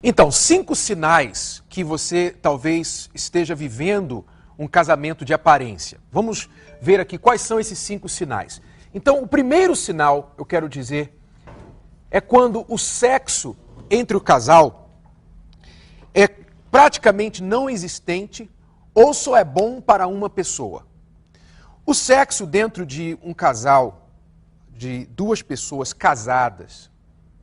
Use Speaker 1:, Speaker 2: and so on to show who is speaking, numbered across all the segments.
Speaker 1: Então, 5 sinais que você talvez esteja vivendo um casamento de aparência. Vamos ver aqui quais são esses 5 sinais. Então, o primeiro sinal, eu quero dizer, é quando o sexo entre o casal é praticamente não existente ou só é bom para uma pessoa. O sexo dentro de um casal, de 2 pessoas casadas,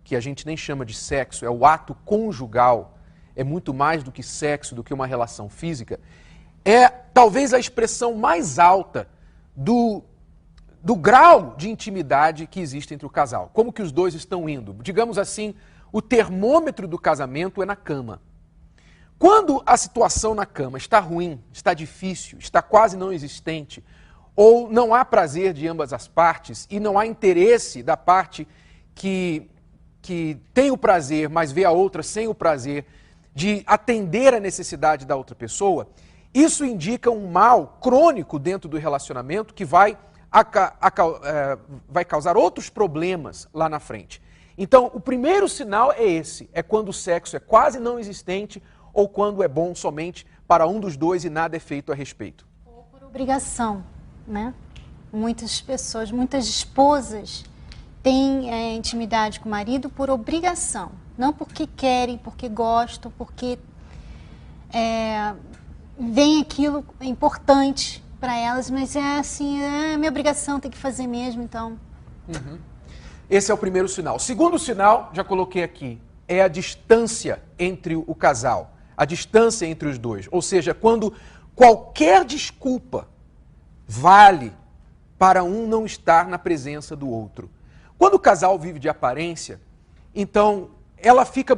Speaker 1: que a gente nem chama de sexo, é o ato conjugal, é muito mais do que sexo, do que uma relação física, é talvez a expressão mais alta do grau de intimidade que existe entre o casal. Como que os dois estão indo? Digamos assim, o termômetro do casamento é na cama. Quando a situação na cama está ruim, está difícil, está quase não existente, ou não há prazer de ambas as partes e não há interesse da parte que tem o prazer, mas vê a outra sem o prazer de atender a necessidade da outra pessoa, isso indica um mal crônico dentro do relacionamento que vai causar outros problemas lá na frente. Então, o primeiro sinal é esse, é quando o sexo é quase não existente ou quando é bom somente para um dos dois e nada é feito a respeito.
Speaker 2: Ou por obrigação, né? Muitas pessoas, muitas esposas têm intimidade com o marido por obrigação, não porque querem, porque gostam, porque vem aquilo importante para elas, mas é assim, é minha obrigação, tem que fazer mesmo, então.
Speaker 1: Esse é o primeiro sinal. O segundo sinal, já coloquei aqui, é a distância entre o casal, a distância entre os dois. Ou seja, quando qualquer desculpa vale para um não estar na presença do outro. Quando o casal vive de aparência, então ele fica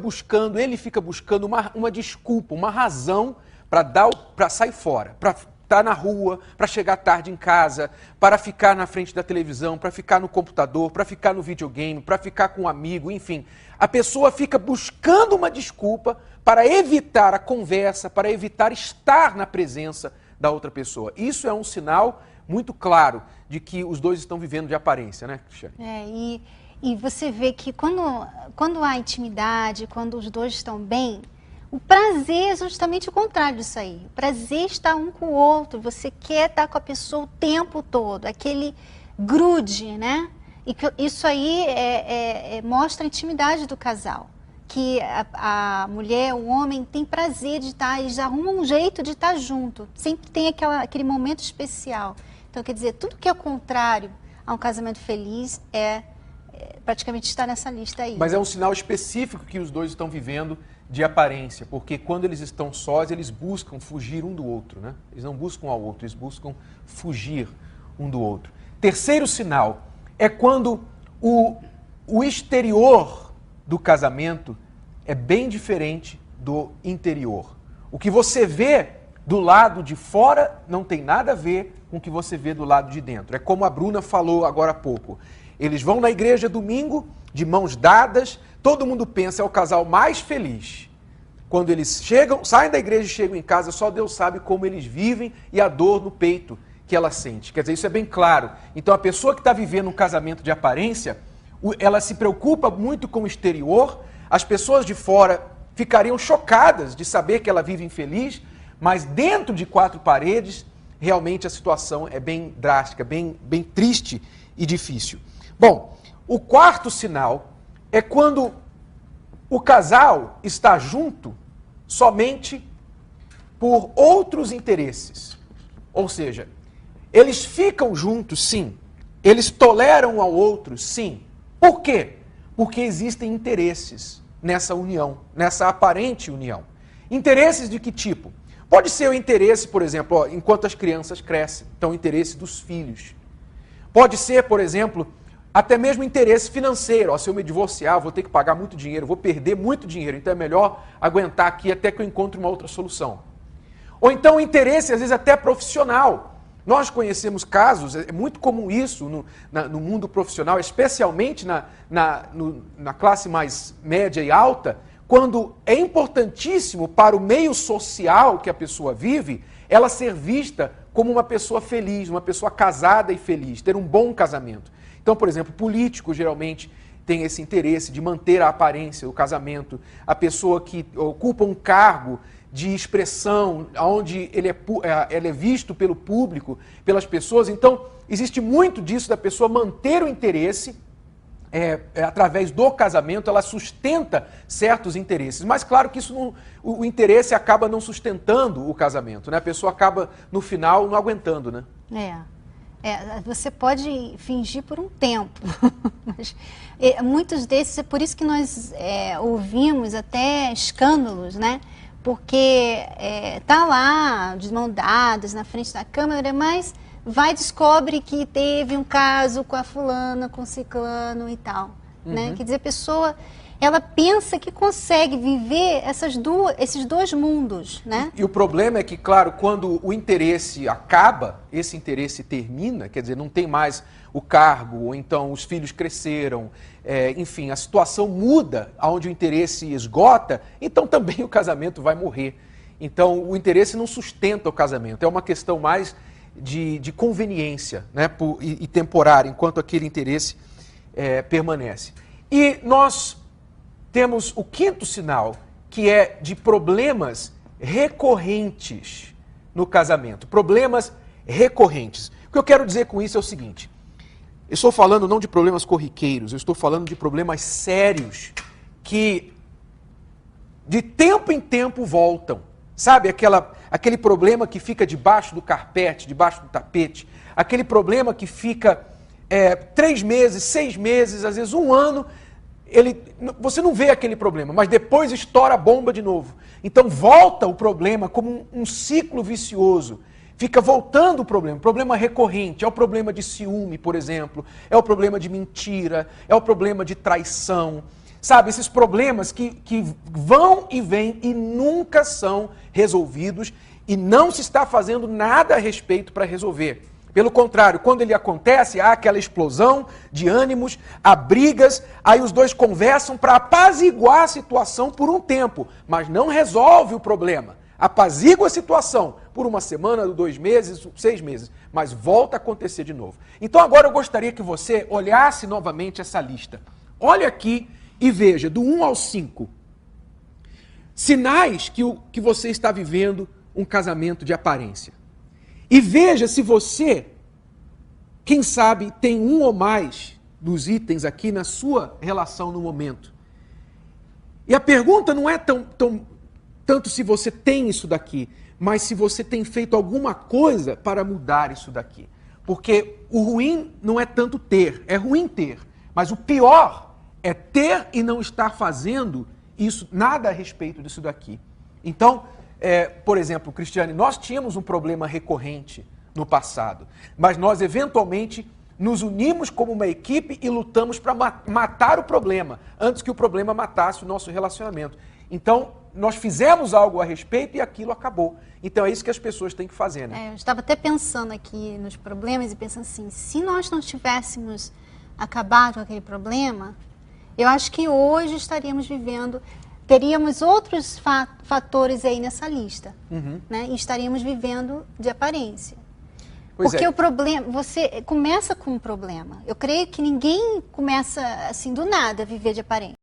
Speaker 1: buscando uma desculpa, uma razão para sair fora, para estar na rua, para chegar tarde em casa, para ficar na frente da televisão, para ficar no computador, para ficar no videogame, para ficar com um amigo, enfim. A pessoa fica buscando uma desculpa para evitar a conversa, para evitar estar na presença da outra pessoa. Isso é um sinal muito claro de que os dois estão vivendo de aparência, né, Cristiane?
Speaker 2: E você vê que quando há intimidade, quando os dois estão bem, o prazer é justamente o contrário disso aí. O prazer está um com o outro, você quer estar com a pessoa o tempo todo, aquele grude, né? E isso aí mostra a intimidade do casal. Que a mulher, o homem tem prazer de estar, eles arrumam um jeito de estar junto, sempre tem aquele momento especial. Então, quer dizer, tudo que é contrário a um casamento feliz praticamente está nessa lista aí.
Speaker 1: Mas é um sinal específico que os dois estão vivendo de aparência, porque quando eles estão sós, eles buscam fugir um do outro, né? Eles não buscam ao outro, eles buscam fugir um do outro. Terceiro sinal é quando o exterior do casamento é bem diferente do interior. O que você vê do lado de fora não tem nada a ver com o que você vê do lado de dentro. É como a Bruna falou agora há pouco. Eles vão na igreja domingo, de mãos dadas, todo mundo pensa é o casal mais feliz. Quando eles saem da igreja e chegam em casa, só Deus sabe como eles vivem e a dor no peito que ela sente. Quer dizer, isso é bem claro. Então a pessoa que está vivendo um casamento de aparência, ela se preocupa muito com o exterior, as pessoas de fora ficariam chocadas de saber que ela vive infeliz, mas dentro de 4 paredes, realmente a situação é bem drástica, bem triste e difícil. Bom, o quarto sinal é quando o casal está junto somente por outros interesses. Ou seja, eles ficam juntos, sim. Eles toleram um ao outro, sim. Por quê? Porque existem interesses nessa união, nessa aparente união. Interesses de que tipo? Pode ser o interesse, por exemplo, enquanto as crianças crescem, então o interesse dos filhos. Pode ser, por exemplo, até mesmo interesse financeiro. Se eu me divorciar, vou ter que pagar muito dinheiro, vou perder muito dinheiro, então é melhor aguentar aqui até que eu encontre uma outra solução. Ou então interesse, às vezes, até profissional. Nós conhecemos casos, é muito comum isso no mundo profissional, especialmente na classe mais média e alta, quando é importantíssimo para o meio social que a pessoa vive, ela ser vista como uma pessoa feliz, uma pessoa casada e feliz, ter um bom casamento. Então, por exemplo, políticos geralmente tem esse interesse de manter a aparência, o casamento, a pessoa que ocupa um cargo de expressão, onde ele é visto pelo público, pelas pessoas. Então, existe muito disso da pessoa manter o interesse através do casamento, ela sustenta certos interesses. Mas, claro que isso não, o interesse acaba não sustentando o casamento, né? A pessoa acaba, no final, não aguentando, né?
Speaker 2: Você pode fingir por um tempo, mas muitos desses, é por isso que nós ouvimos até escândalos, né? Porque tá lá, de mão dadas, na frente da câmera, mas vai e descobre que teve um caso com a fulana, com o ciclano e tal, né? Quer dizer, a pessoa, ela pensa que consegue viver esses dois mundos, né?
Speaker 1: E o problema é que, claro, quando o interesse acaba, esse interesse termina, quer dizer, não tem mais o cargo, ou então os filhos cresceram, enfim, a situação muda, onde o interesse esgota, então também o casamento vai morrer. Então, o interesse não sustenta o casamento, é uma questão mais de conveniência, né, e temporária, enquanto aquele interesse permanece. E nós temos o quinto sinal, que é de problemas recorrentes no casamento. Problemas recorrentes. O que eu quero dizer com isso é o seguinte: eu estou falando não de problemas corriqueiros, eu estou falando de problemas sérios que de tempo em tempo voltam. Sabe, aquele problema que fica debaixo do carpete, debaixo do tapete, aquele problema que fica 3 meses, 6 meses, às vezes 1 ano, você não vê aquele problema, mas depois estoura a bomba de novo. Então volta o problema como um ciclo vicioso. Fica voltando o problema recorrente, é o problema de ciúme, por exemplo, é o problema de mentira, é o problema de traição. Sabe, esses problemas que vão e vêm e nunca são resolvidos e não se está fazendo nada a respeito para resolver. Pelo contrário, quando ele acontece, há aquela explosão de ânimos, há brigas, aí os dois conversam para apaziguar a situação por um tempo, mas não resolve o problema. Apazigua a situação por 1 semana, 2 meses, 6 meses, mas volta a acontecer de novo. Então agora eu gostaria que você olhasse novamente essa lista. Olha aqui e veja, do 1 ao 5, sinais que você está vivendo um casamento de aparência. E veja se você, quem sabe, tem um ou mais dos itens aqui na sua relação no momento. E a pergunta não é tanto se você tem isso daqui, mas se você tem feito alguma coisa para mudar isso daqui. Porque o ruim não é tanto ter, é ruim ter, mas o pior é ter e não estar fazendo isso, nada a respeito disso daqui. Então, por exemplo, Cristiane, nós tínhamos um problema recorrente no passado, mas nós eventualmente nos unimos como uma equipe e lutamos para matar o problema, antes que o problema matasse o nosso relacionamento. Então, nós fizemos algo a respeito e aquilo acabou. Então, é isso que as pessoas têm que fazer, né?
Speaker 2: Eu estava até pensando aqui nos problemas e pensando assim, se nós não tivéssemos acabado com aquele problema, eu acho que hoje estaríamos vivendo, teríamos outros fatores aí nessa lista, né? E estaríamos vivendo de aparência. Porque o problema, você começa com um problema. Eu creio que ninguém começa assim do nada a viver de aparência.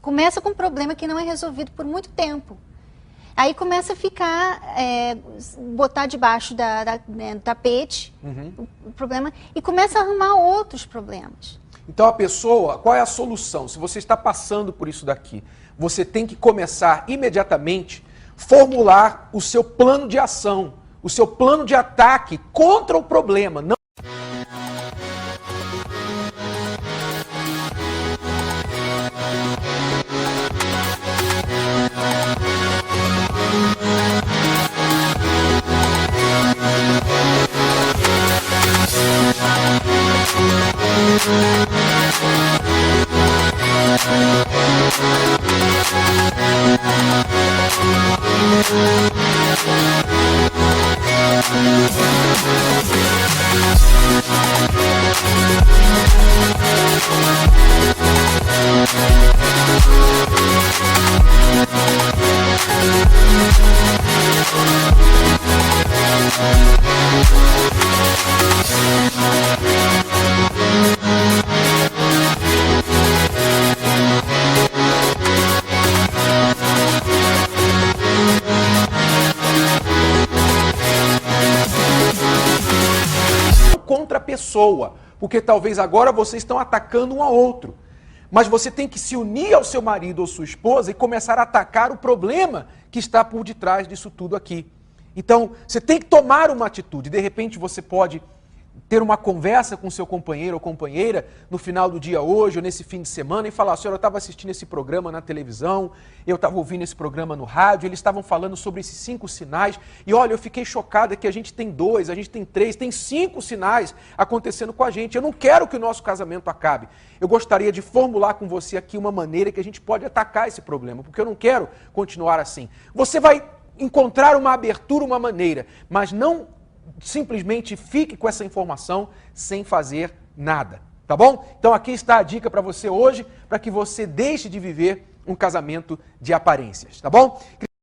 Speaker 2: Começa com um problema que não é resolvido por muito tempo. Aí começa a ficar, botar debaixo do tapete o problema e começa a arrumar outros problemas.
Speaker 1: Então a pessoa, qual é a solução? Se você está passando por isso daqui, você tem que começar imediatamente formular o seu plano de ação, o seu plano de ataque contra o problema. Não contra a pessoa, porque talvez agora vocês estão atacando um ao outro. Mas você tem que se unir ao seu marido ou sua esposa e começar a atacar o problema que está por detrás disso tudo aqui. Então, você tem que tomar uma atitude. De repente, você pode ter uma conversa com seu companheiro ou companheira no final do dia hoje ou nesse fim de semana e falar: senhora, eu estava assistindo esse programa na televisão, eu estava ouvindo esse programa no rádio, eles estavam falando sobre esses 5 sinais e olha, eu fiquei chocada que a gente tem 2, a gente tem 3, tem 5 sinais acontecendo com a gente. Eu não quero que o nosso casamento acabe. Eu gostaria de formular com você aqui uma maneira que a gente pode atacar esse problema, porque eu não quero continuar assim. Você vai encontrar uma abertura, uma maneira, mas não simplesmente fique com essa informação sem fazer nada, tá bom? Então aqui está a dica para você hoje, para que você deixe de viver um casamento de aparências, tá bom?